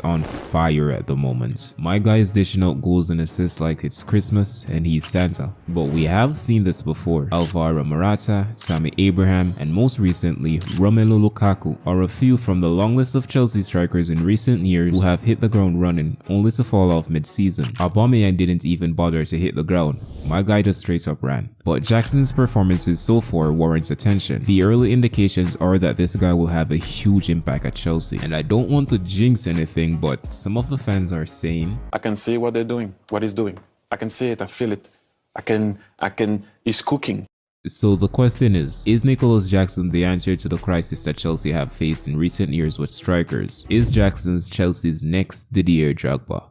on fire at the moment. My guy is dishing out goals and assists like it's Christmas and he's Santa. But we have seen this before. Alvaro Morata, Tammy Abraham, and most recently Romelu Lukaku are a few from the long list of Chelsea strikers in recent years who have hit the ground running only to fall off mid-season. Aubameyang didn't even bother to hit the ground. My guy just straight up ran. But Jackson's performances so far warrants attention. The early indications are that this guy will have a huge impact at Chelsea. And I don't want to jinx anything, but some of the fans are saying, I can see what they're doing, what he's doing. I can see it, I feel it. He's cooking. So the question is Nicolas Jackson the answer to the crisis that Chelsea have faced in recent years with strikers? Is Jackson's Chelsea's next Didier Drogba?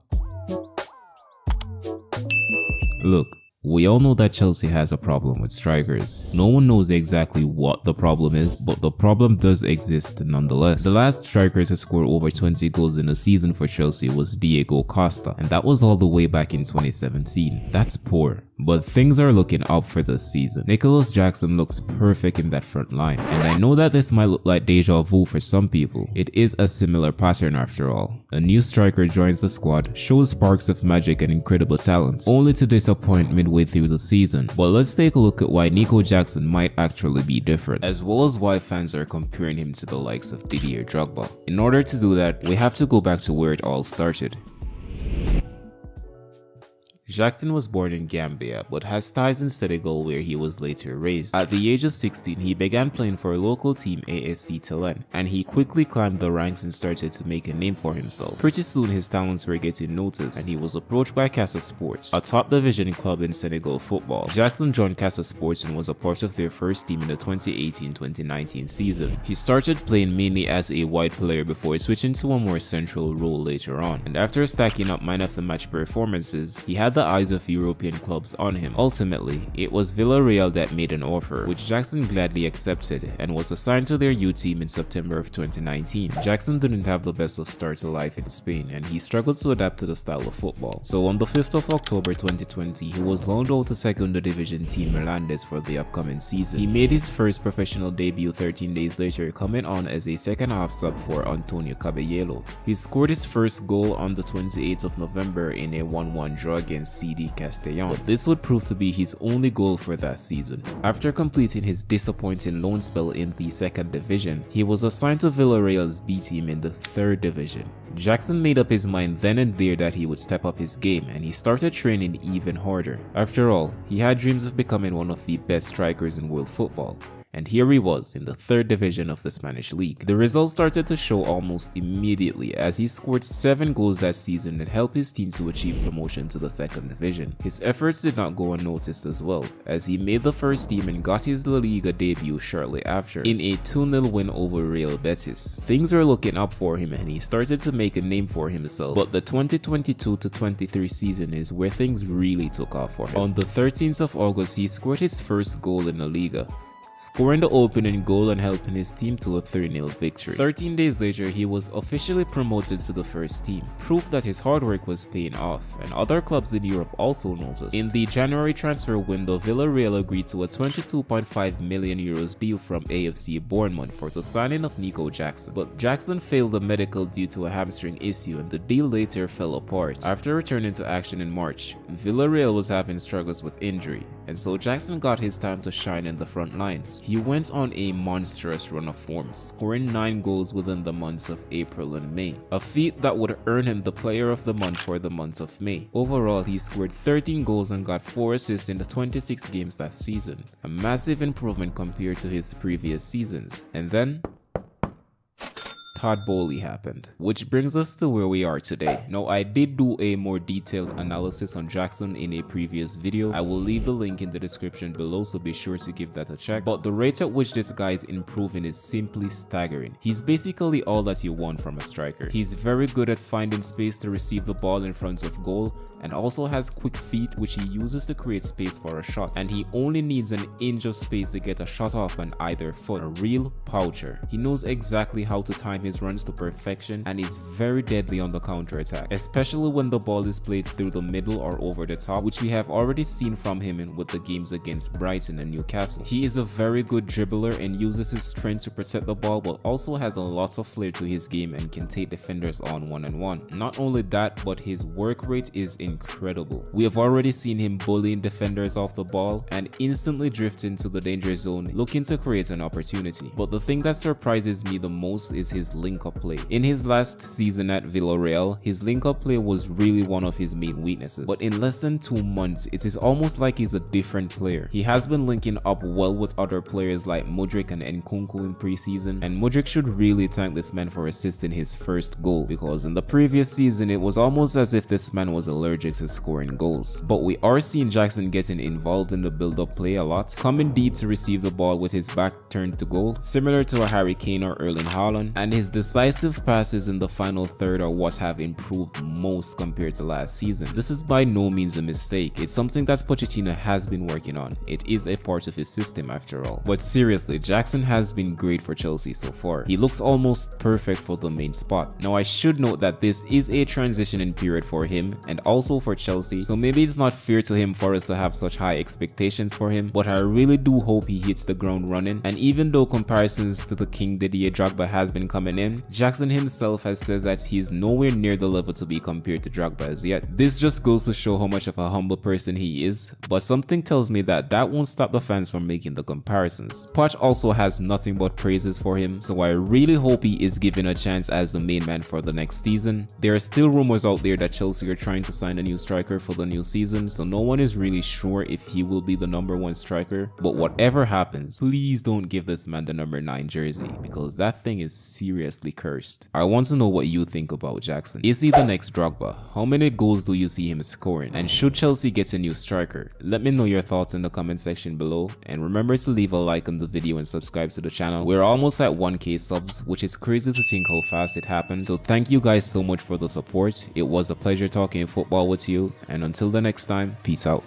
Look, we all know that Chelsea has a problem with strikers. No one knows exactly what the problem is, but the problem does exist nonetheless. The last striker to score over 20 goals in a season for Chelsea was Diego Costa, and that was all the way back in 2017. That's poor. But things are looking up for this season. Nicolas Jackson looks perfect in that front line, and I know that this might look like deja vu for some people. It is a similar pattern after all. A new striker joins the squad, shows sparks of magic and incredible talent, only to disappoint midway through the season. But let's take a look at why Nico Jackson might actually be different, as well as why fans are comparing him to the likes of Didier Drogba. In order to do that, we have to go back to where it all started. Jackson was born in Gambia, but has ties in Senegal where he was later raised. At the age of 16, he began playing for local team ASC Telen, and he quickly climbed the ranks and started to make a name for himself. Pretty soon his talents were getting noticed, and he was approached by Casa Sports, a top division club in Senegal football. Jackson joined Casa Sports and was a part of their first team in the 2018-2019 season. He started playing mainly as a wide player before switching to a more central role later on, and after stacking up man of the match performances, he had the eyes of European clubs on him. Ultimately, it was Villarreal that made an offer, which Jackson gladly accepted and was assigned to their youth team in September of 2019. Jackson didn't have the best of start to life in Spain, and he struggled to adapt to the style of football. So on the 5th of October 2020, he was loaned out to Segunda Division team Mirandés for the upcoming season. He made his first professional debut 13 days later, coming on as a second half sub for Antonio Caballero. He scored his first goal on the 28th of November in a 1-1 draw against CD Castellón, but this would prove to be his only goal for that season. After completing his disappointing loan spell in the second division, he was assigned to Villarreal's B team in the third division. Jackson made up his mind then and there that he would step up his game, and he started training even harder. After all, he had dreams of becoming one of the best strikers in world football. And here he was in the third division of the Spanish league. The results started to show almost immediately as he scored 7 goals that season that helped his team to achieve promotion to the second division. His efforts did not go unnoticed as well, as he made the first team and got his La Liga debut shortly after in a 2-0 win over Real Betis. Things were looking up for him and he started to make a name for himself, but the 2022-23 season is where things really took off for him. On the 13th of August, he scored his first goal in La Liga, scoring the opening goal and helping his team to a 3-0 victory. 13 days later, he was officially promoted to the first team, proof that his hard work was paying off, and other clubs in Europe also noticed. In the January transfer window, Villarreal agreed to a €22.5 million deal from AFC Bournemouth for the signing of Nico Jackson, but Jackson failed the medical due to a hamstring issue and the deal later fell apart. After returning to action in March, Villarreal was having struggles with injury, and so Jackson got his time to shine in the front lines. He went on a monstrous run of form, scoring 9 goals within the months of April and May, a feat that would earn him the Player of the Month for the month of May. Overall, he scored 13 goals and got 4 assists in the 26 games that season, a massive improvement compared to his previous seasons. And then Todd Boehly happened, which brings us to where we are today. Now, I did do a more detailed analysis on Jackson in a previous video. I will leave the link in the description below, so be sure to give that a check. But the rate at which this guy is improving is simply staggering. He's basically all that you want from a striker. He's very good at finding space to receive the ball in front of goal, and also has quick feet which he uses to create space for a shot, and he only needs an inch of space to get a shot off on either foot. A real poucher. He knows exactly how to time his his runs to perfection and is very deadly on the counter-attack, especially when the ball is played through the middle or over the top, which we have already seen from him with the games against Brighton and Newcastle. He is a very good dribbler and uses his strength to protect the ball, but also has a lot of flair to his game and can take defenders on one-on-one. Not only that, but his work rate is incredible. We have already seen him bullying defenders off the ball and instantly drift into the danger zone looking to create an opportunity. But the thing that surprises me the most is his link-up play. In his last season at Villarreal, his link-up play was really one of his main weaknesses, but in less than 2 months it is almost like he's a different player. He has been linking up well with other players like Mudryk and Nkunku in preseason, and Mudryk should really thank this man for assisting his first goal, because in the previous season it was almost as if this man was allergic to scoring goals. But we are seeing Jackson getting involved in the build-up play a lot, coming deep to receive the ball with his back turned to goal, similar to a Harry Kane or Erling Haaland, and his decisive passes in the final third are what have improved most compared to last season. This is by no means a mistake. It's something that Pochettino has been working on. It is a part of his system after all. But seriously, Jackson has been great for Chelsea so far. He looks almost perfect for the main spot. Now I should note that this is a transitioning period for him and also for Chelsea, so maybe it's not fair to him for us to have such high expectations for him, but I really do hope he hits the ground running. And even though comparisons to the King Didier Drogba has been coming in, Jackson himself has said that he's nowhere near the level to be compared to Drogba as yet. This just goes to show how much of a humble person he is, but something tells me that won't stop the fans from making the comparisons. Poch also has nothing but praises for him, so I really hope he is given a chance as the main man for the next season. There are still rumors out there that Chelsea are trying to sign a new striker for the new season, so no one is really sure if he will be the #1 striker, but whatever happens, please don't give this man the number 9 jersey, because that thing is seriously cursed. I want to know what you think about Jackson. Is he the next Drogba? How many goals do you see him scoring? And should Chelsea get a new striker? Let me know your thoughts in the comment section below, and remember to leave a like on the video and subscribe to the channel. We're almost at 1k subs, which is crazy to think how fast it happened, so thank you guys so much for the support. It was a pleasure talking football with you, and until the next time, peace out.